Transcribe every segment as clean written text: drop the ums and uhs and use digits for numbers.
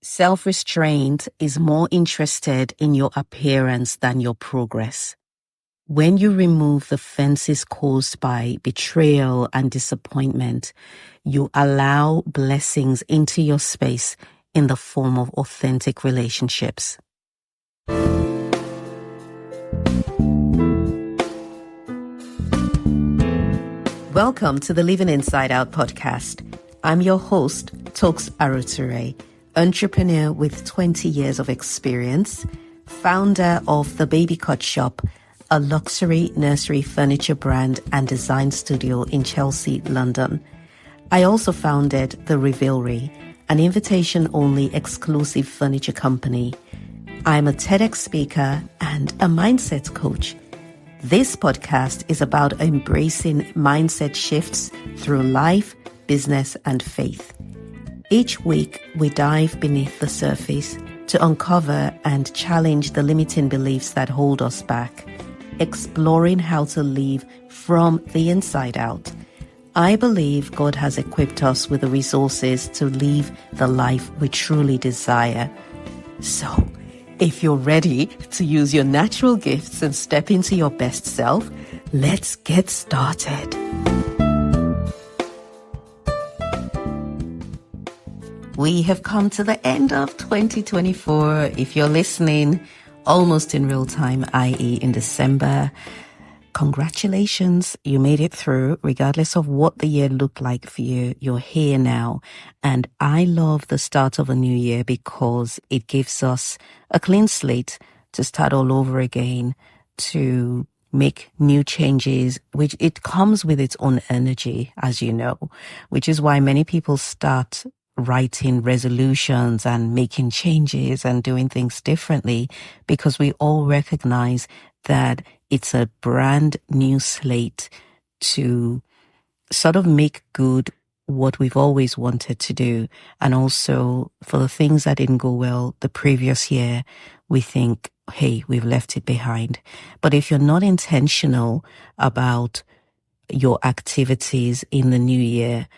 Self-restraint is more interested in your appearance than your progress. When you remove the fences caused by betrayal and disappointment, you allow blessings into your space in the form of authentic relationships. Welcome to the Living Inside Out podcast. I'm your host, Toks Aruture, entrepreneur with 20 years of experience, founder of The Baby Cut Shop, a luxury nursery furniture brand and design studio in Chelsea, London. I also founded The Revealery, an invitation-only exclusive furniture company. I'm a TEDx speaker and a mindset coach. This podcast is about embracing mindset shifts through life, business, and faith. Each week, we dive beneath the surface to uncover and challenge the limiting beliefs that hold us back, exploring how to live from the inside out. I believe God has equipped us with the resources to live the life we truly desire. So, if you're ready to use your natural gifts and step into your best self, let's get started. We have come to the end of 2024. If you're listening almost in real time, i.e. in December, congratulations, you made it through. Regardless of what the year looked like for you, you're here now. And I love the start of a new year because it gives us a clean slate to start all over again, to make new changes, which it comes with its own energy, as you know, which is why many people start writing resolutions and making changes and doing things differently, because we all recognize that it's a brand new slate to sort of make good what we've always wanted to do. And also for the things that didn't go well the previous year, we think, hey, we've left it behind. But if you're not intentional about your activities in the new year,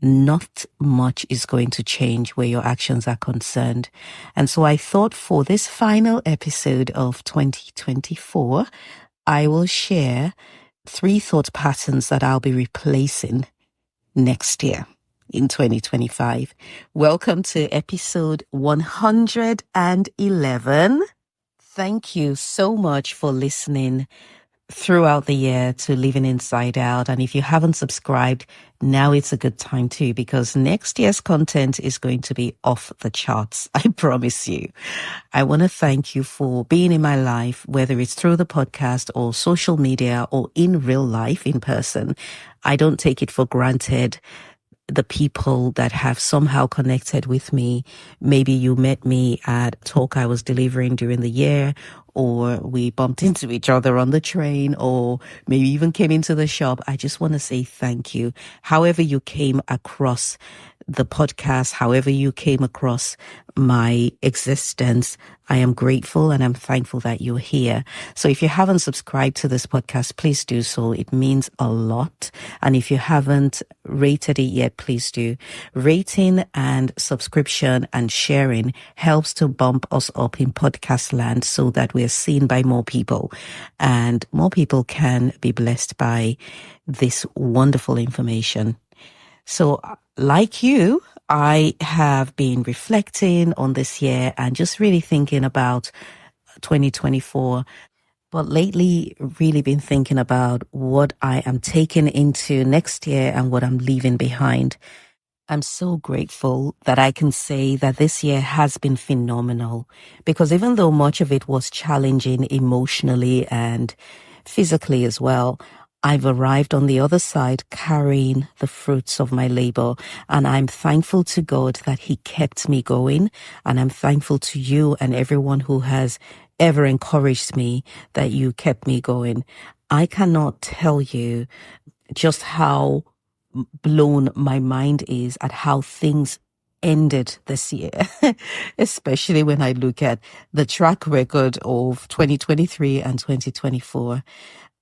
not much is going to change where your actions are concerned. And so I thought for this final episode of 2024, I will share 3 thought patterns that I'll be replacing next year in 2025. Welcome to episode 111. Thank you so much for listening throughout the year to Living Inside Out. And if you haven't subscribed, now it's a good time too, because next year's content is going to be off the charts. I promise you. I want to thank you for being in my life, whether it's through the podcast or social media or in real life in person. I don't take it for granted. The people that have somehow connected with me, maybe you met me at a talk I was delivering during the year, or we bumped into each other on the train, or maybe even came into the shop. I just want to say thank you. However you came across the podcast, however you came across my existence, I am grateful and I'm thankful that you're here. So if you haven't subscribed to this podcast, please do so. It means a lot. And if you haven't rated it yet, please do. Rating and subscription and sharing helps to bump us up in podcast land so that we're seen by more people and more people can be blessed by this wonderful information. So like you, I have been reflecting on this year and just really thinking about 2024. But lately, really been thinking about what I am taking into next year and what I'm leaving behind. I'm so grateful that I can say that this year has been phenomenal, because even though much of it was challenging emotionally and physically as well, I've arrived on the other side carrying the fruits of my labor, and I'm thankful to God that He kept me going, and I'm thankful to you and everyone who has ever encouraged me that you kept me going. I cannot tell you just how blown my mind is at how things ended this year, especially when I look at the track record of 2023 and 2024.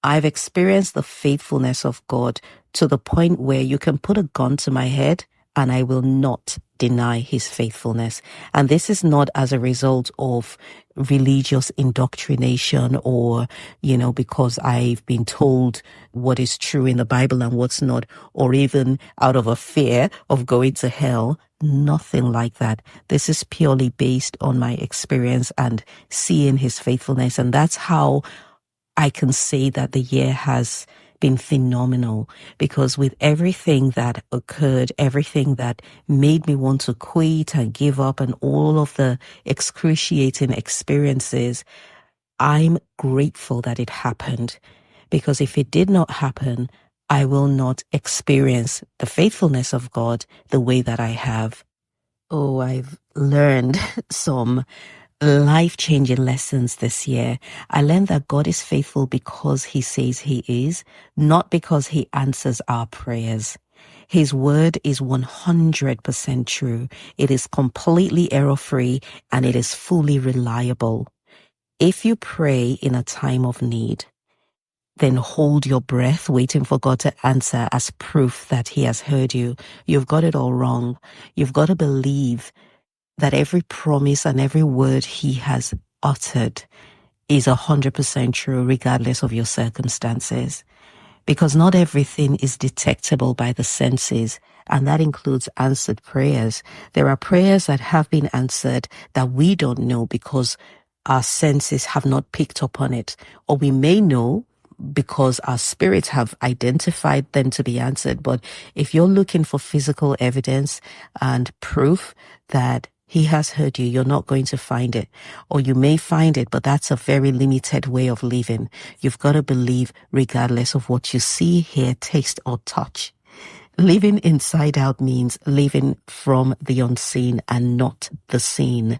I've experienced the faithfulness of God to the point where you can put a gun to my head and I will not deny his faithfulness. And this is not as a result of religious indoctrination or, because I've been told what is true in the Bible and what's not, or even out of a fear of going to hell. Nothing like that. This is purely based on my experience and seeing his faithfulness. And that's how I can say that the year has been phenomenal, because with everything that occurred, everything that made me want to quit and give up and all of the excruciating experiences, I'm grateful that it happened, because if it did not happen, I will not experience the faithfulness of God the way that I have. Oh, I've learned some life-changing lessons this year. I learned that God is faithful because he says he is, not because he answers our prayers. His word is 100% true. It is completely error-free and it is fully reliable. If you pray in a time of need, then hold your breath, waiting for God to answer as proof that he has heard you. You've got it all wrong. You've got to believe that every promise and every word he has uttered is 100% true, regardless of your circumstances. Because not everything is detectable by the senses, and that includes answered prayers. There are prayers that have been answered that we don't know because our senses have not picked up on it, or we may know because our spirits have identified them to be answered. But if you're looking for physical evidence and proof that he has heard you, you're not going to find it. Or you may find it, but that's a very limited way of living. You've got to believe regardless of what you see, hear, taste, or touch. Living inside out means living from the unseen and not the seen.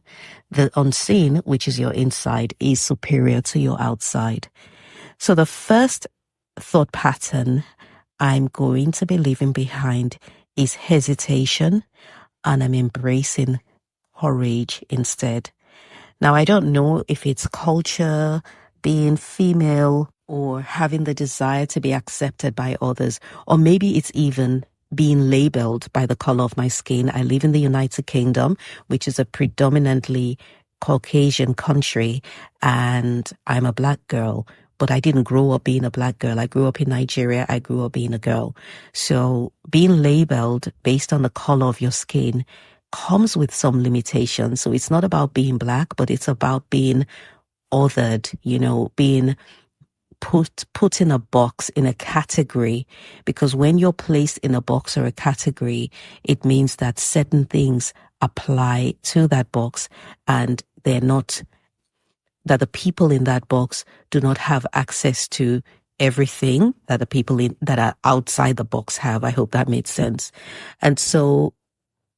The unseen, which is your inside, is superior to your outside. So the first thought pattern I'm going to be leaving behind is hesitation, and I'm embracing courage instead. Now, I don't know if it's culture, being female, or having the desire to be accepted by others, or maybe it's even being labeled by the color of my skin. I live in the United Kingdom, which is a predominantly Caucasian country, and I'm a black girl. But I didn't grow up being a black girl. I grew up in Nigeria. I grew up being a girl. So being labeled based on the color of your skin comes with some limitations. So it's not about being black, but it's about being othered, being put in a box, in a category. Because when you're placed in a box or a category, it means that certain things apply to that box, and that the people in that box do not have access to everything that the people that are outside the box have. I hope that made sense. And so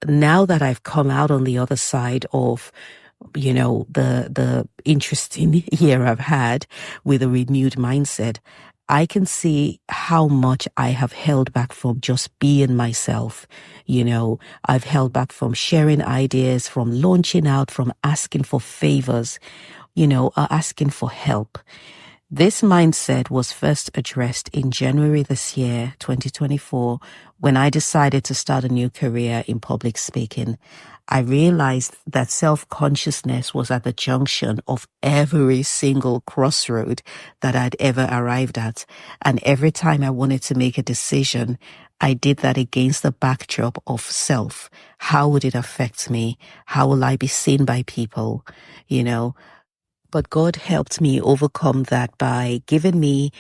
now that I've come out on the other side of, the interesting year I've had with a renewed mindset, I can see how much I have held back from just being myself. I've held back from sharing ideas, from launching out, from asking for favors, asking for help. This mindset was first addressed in January this year, 2024, when I decided to start a new career in public speaking. I realized that self-consciousness was at the junction of every single crossroad that I'd ever arrived at. And every time I wanted to make a decision, I did that against the backdrop of self. How would it affect me? How will I be seen by people? But God helped me overcome that by giving me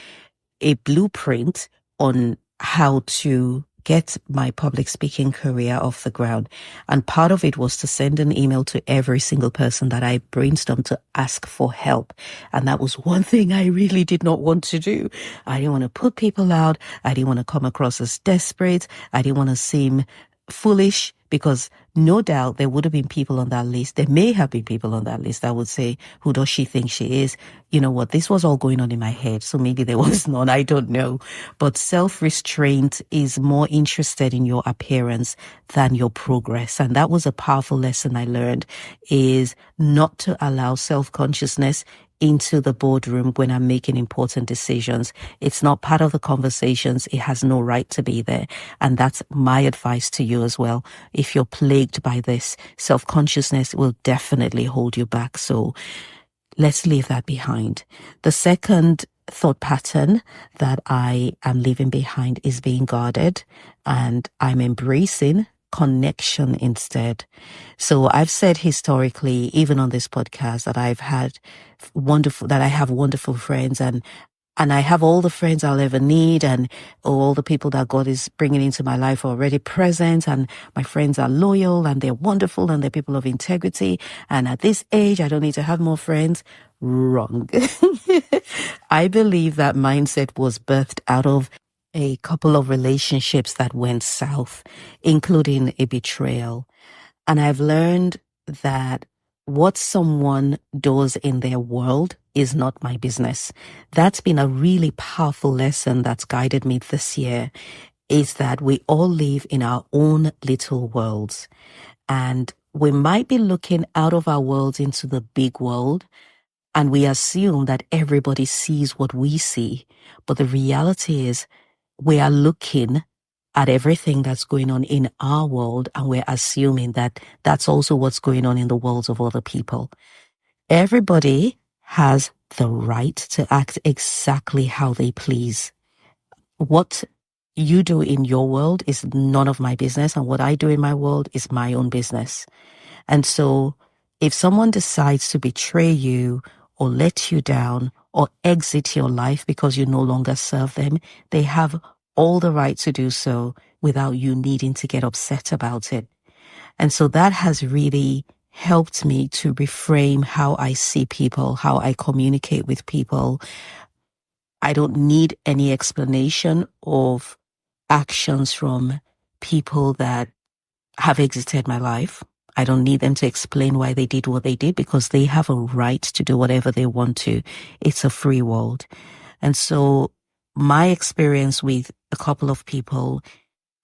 a blueprint on how to get my public speaking career off the ground. And part of it was to send an email to every single person that I brainstormed to ask for help. And that was one thing I really did not want to do. I didn't want to put people out. I didn't want to come across as desperate. I didn't want to seem foolish, because no doubt there would have been people on that list. There may have been people on that list that would say, who does she think she is? You know what? This was all going on in my head. So maybe there was none. I don't know. But self-restraint is more interested in your appearance than your progress. And that was a powerful lesson I learned, is not to allow self-consciousness into the boardroom when I'm making important decisions. It's not part of the conversations. It has no right to be there. And that's my advice to you as well. If you're plagued by this, self-consciousness will definitely hold you back. So let's leave that behind. The second thought pattern that I am leaving behind is being guarded, and I'm embracing connection instead. So I've said historically, even on this podcast, that I have wonderful friends, and I have all the friends I'll ever need, and all the people that God is bringing into my life are already present, and my friends are loyal and they're wonderful and they're people of integrity. And at this age, I don't need to have more friends. Wrong. I believe that mindset was birthed out of a couple of relationships that went south, including a betrayal. And I've learned that what someone does in their world is not my business. That's been a really powerful lesson that's guided me this year, is that we all live in our own little worlds. And we might be looking out of our worlds into the big world, and we assume that everybody sees what we see. But the reality is we are looking at everything that's going on in our world, and we're assuming that that's also what's going on in the worlds of other people. Everybody has the right to act exactly how they please. What you do in your world is none of my business, and what I do in my world is my own business. And so if someone decides to betray you or let you down or exit your life because you no longer serve them, they have all the right to do so without you needing to get upset about it. And so that has really helped me to reframe how I see people, how I communicate with people. I don't need any explanation of actions from people that have exited my life. I don't need them to explain why they did what they did, because they have a right to do whatever they want to. It's a free world. And so my experience with a couple of people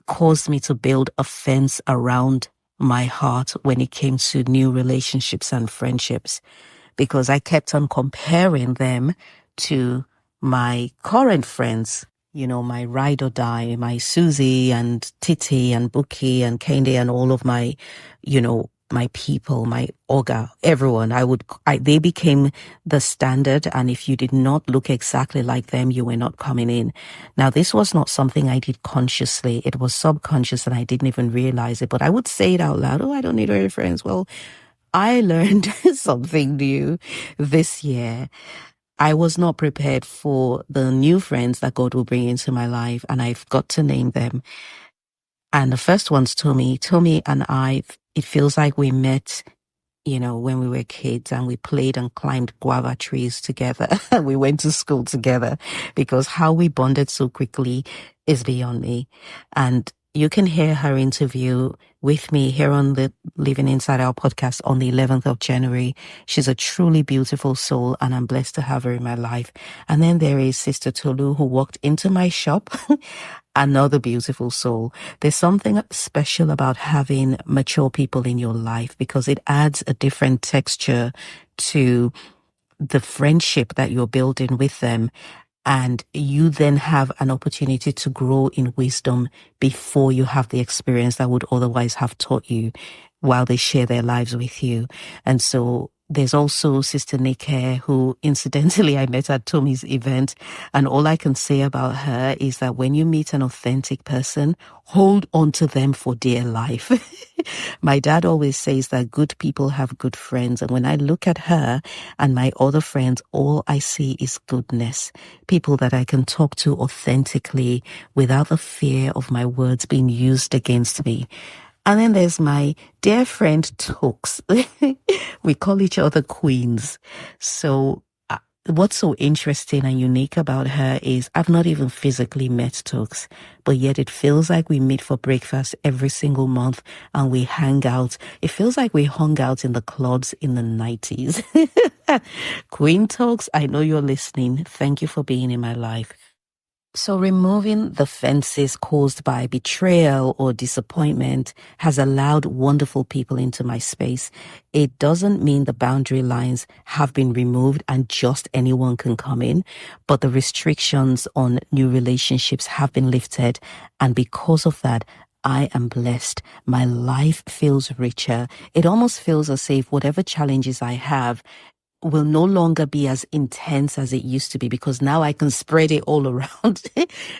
caused me to build a fence around my heart when it came to new relationships and friendships, because I kept on comparing them to my current friends, my ride or die, my Susie and Titi and Buki and Kendi and all of my, my people, my Oga, everyone. They became the standard. And if you did not look exactly like them, you were not coming in. Now, this was not something I did consciously. It was subconscious and I didn't even realize it, but I would say it out loud. Oh, I don't need any friends. Well, I learned something new this year. I was not prepared for the new friends that God will bring into my life, and I've got to name them. And the first one's Tommy. Tommy and I, it feels like we met, when we were kids, and we played and climbed guava trees together. We went to school together, because how we bonded so quickly is beyond me. And you can hear her interview with me here on the Living Inside Our podcast on the 11th of January. She's a truly beautiful soul, and I'm blessed to have her in my life. And then there is Sister Tolu, who walked into my shop. Another beautiful soul. There's something special about having mature people in your life, because it adds a different texture to the friendship that you're building with them. And you then have an opportunity to grow in wisdom before you have the experience that would otherwise have taught you while they share their lives with you. And so there's also Sister Nike, who incidentally I met at Tommy's event. And all I can say about her is that when you meet an authentic person, hold on to them for dear life. My dad always says that good people have good friends. And when I look at her and my other friends, all I see is goodness. People that I can talk to authentically without the fear of my words being used against me. And then there's my dear friend Tokes. We call each other queens. So what's so interesting and unique about her is I've not even physically met Tokes, but yet it feels like we meet for breakfast every single month and we hang out. It feels like we hung out in the clubs in the 90s. Queen Tokes, I know you're listening. Thank you for being in my life. So removing the fences caused by betrayal or disappointment has allowed wonderful people into my space. It doesn't mean the boundary lines have been removed and just anyone can come in, but the restrictions on new relationships have been lifted. And because of that, I am blessed. My life feels richer. It almost feels as if whatever challenges I have will no longer be as intense as it used to be because now I can spread it all around.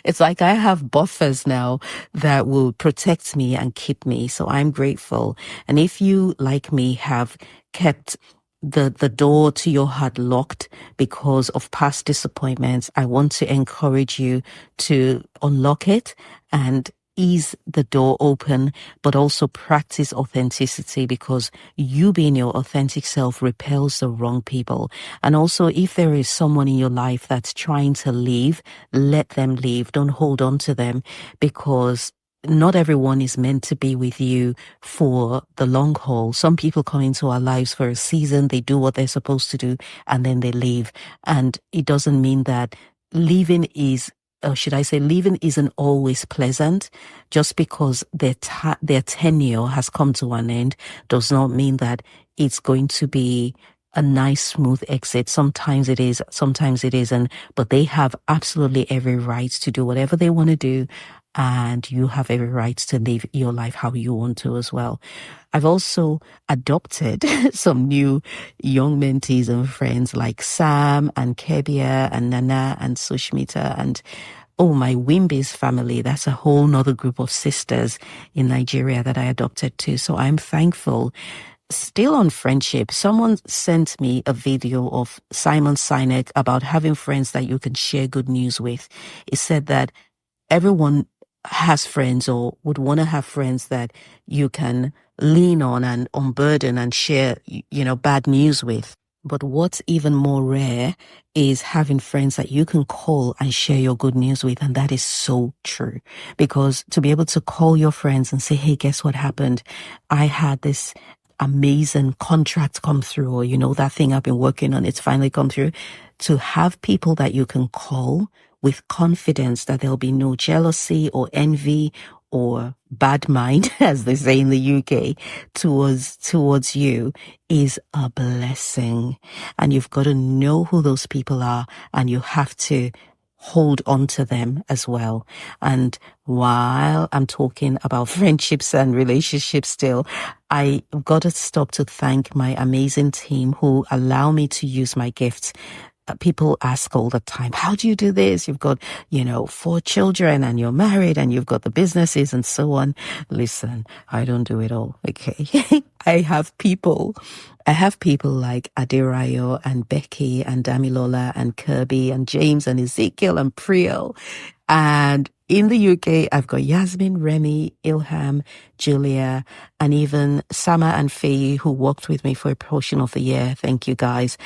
It's like I have buffers now that will protect me and keep me. So I'm grateful. And if you, like me, have kept the door to your heart locked because of past disappointments, I want to encourage you to unlock it and ease the door open, but also practice authenticity because you being your authentic self repels the wrong people. And also, if there is someone in your life that's trying to leave, let them leave. Don't hold on to them because not everyone is meant to be with you for the long haul. Some people come into our lives for a season, they do what they're supposed to do, and then they leave. And it doesn't mean that leaving is or should I say, leaving isn't always pleasant. Just because their tenure has come to an end does not mean that it's going to be a nice, smooth exit. Sometimes it is, sometimes it isn't, but they have absolutely every right to do whatever they want to do. And you have every right to live your life how you want to as well. I've also adopted some new young mentees and friends like Sam and Kebia and Nana and Sushmita and my Wimbi's family. That's a whole nother group of sisters in Nigeria that I adopted too. So I'm thankful. Still on friendship, someone sent me a video of Simon Sinek about having friends that you can share good news with. It said that everyone has friends or would want to have friends that you can lean on and unburden and share, bad news with. But what's even more rare is having friends that you can call and share your good news with. And that is so true, because to be able to call your friends and say, hey, guess what happened? I had this amazing contract come through, or, that thing I've been working on, it's finally come through. To have people that you can call with confidence that there'll be no jealousy or envy or bad mind, as they say in the UK, towards you is a blessing. And you've got to know who those people are, and you have to hold on to them as well. And while I'm talking about friendships and relationships still, I've got to stop to thank my amazing team who allow me to use my gifts. People ask all the time, how do you do this? You've got, 4 children and you're married and you've got the businesses and so on. Listen, I don't do it all. Okay. I have people like Adirayo and Becky and Damilola and Kirby and James and Ezekiel and Priel. And in the UK, I've got Yasmin, Remy, Ilham, Julia, and even Sama and Faye, who worked with me for a portion of the year. Thank you guys.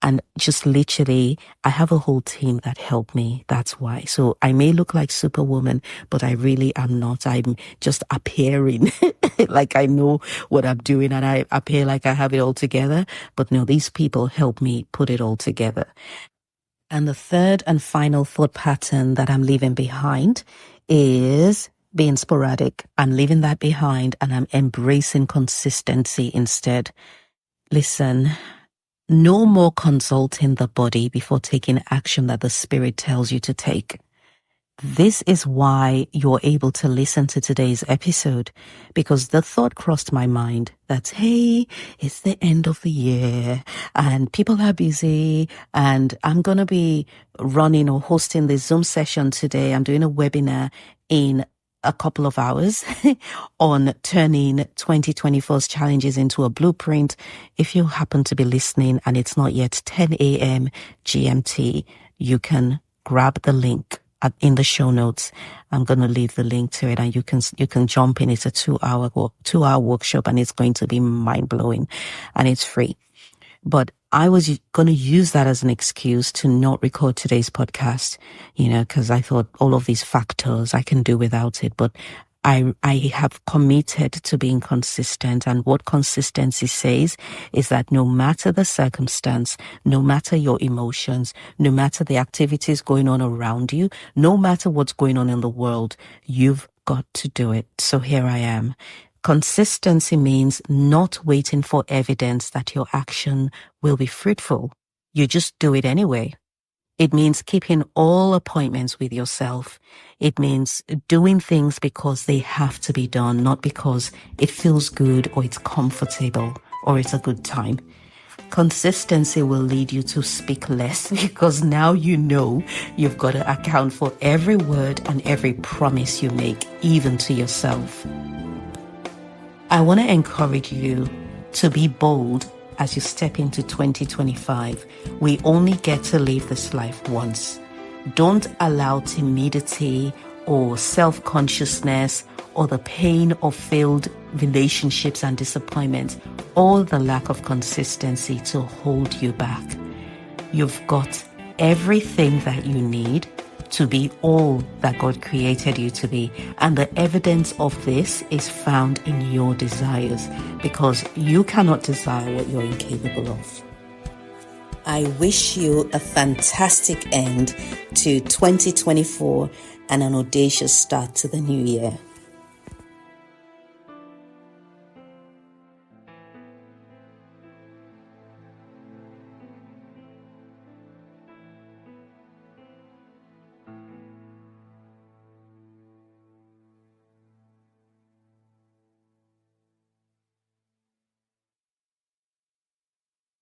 And just literally, I have a whole team that help me. That's why. So I may look like Superwoman, but I really am not. I'm just appearing like I know what I'm doing and I appear like I have it all together. But no, these people help me put it all together. And the third and final thought pattern that I'm leaving behind is being sporadic. I'm leaving that behind and I'm embracing consistency instead. Listen, no more consulting the body before taking action that the spirit tells you to take. This is why you're able to listen to today's episode, because the thought crossed my mind that, hey, it's the end of the year and people are busy and I'm going to be running or hosting this Zoom session today. I'm doing a webinar in a couple of hours on turning 2024's challenges into a blueprint. If you happen to be listening and it's not yet 10 a.m. GMT, you can grab the link in the show notes. I'm going to leave the link to it and you can jump in. It's a 2-hour workshop and it's going to be mind blowing and it's free. But I was going to use that as an excuse to not record today's podcast, because I thought all of these factors, I can do without it. But I have committed to being consistent. And what consistency says is that no matter the circumstance, no matter your emotions, no matter the activities going on around you, no matter what's going on in the world, you've got to do it. So here I am. Consistency means not waiting for evidence that your action will be fruitful. You just do it anyway. It means keeping all appointments with yourself. It means doing things because they have to be done, not because it feels good or it's comfortable or it's a good time. Consistency will lead you to speak less because now you know you've got to account for every word and every promise you make, even to yourself. I want to encourage you to be bold as you step into 2025. We only get to live this life once. Don't allow timidity or self-consciousness or the pain of failed relationships and disappointment or the lack of consistency to hold you back. You've got everything that you need to be all that God created you to be. And the evidence of this is found in your desires, because you cannot desire what you're incapable of. I wish you a fantastic end to 2024 and an audacious start to the new year.